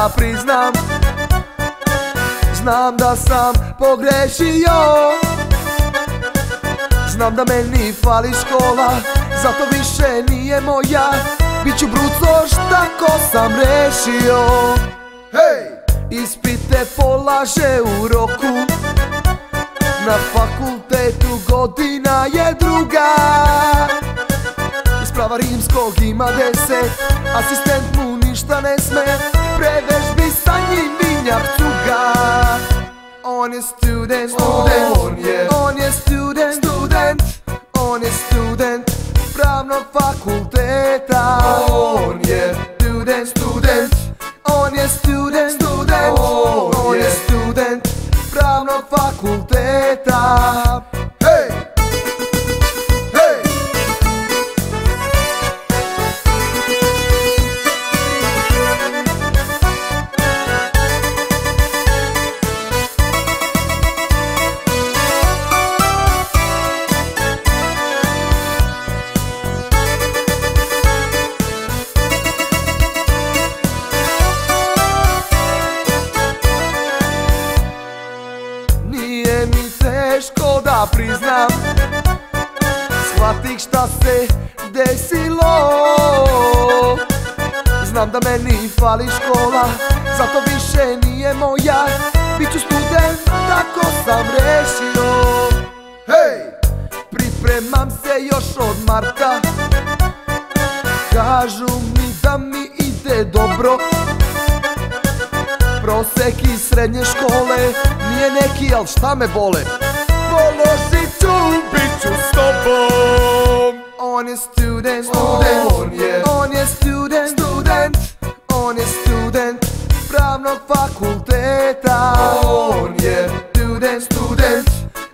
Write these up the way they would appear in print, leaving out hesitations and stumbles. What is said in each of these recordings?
da priznam, znam da sam pogrešio. Znam da meni fali škola, zato više nije moja. Biću brucoš, tako sam rešio. Hej! Ispite polaže u roku, na fakultetu godina je druga. Iz prava rimskog ima 10, asistent mu ništa ne sme, prevežbi sa njim vinjak cuga. On je student, on je student, on je student pravnog fakulteta. On je student, on je student, on je student pravnog fakulteta. Hej! Hej! Nije mi teško da priznam, shvatih šta se desilo. Znam da meni fali škola, zato više nije moja. Biću student, tako sam rešio. Hej! Pripremam se još od marta, kažu mi da mi ide dobro. Prosek iz srednje škole nije neki, al šta me bole, položit ću, bit ću s tobom. On je student, on je student, on je student pravnog fakulteta. On je student,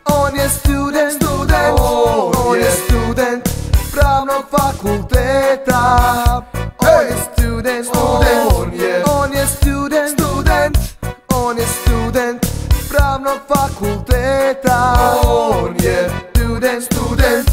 on je student, on je student pravnog fakulteta. On je student, on je student, on je student pravnog fakulteta. On je student,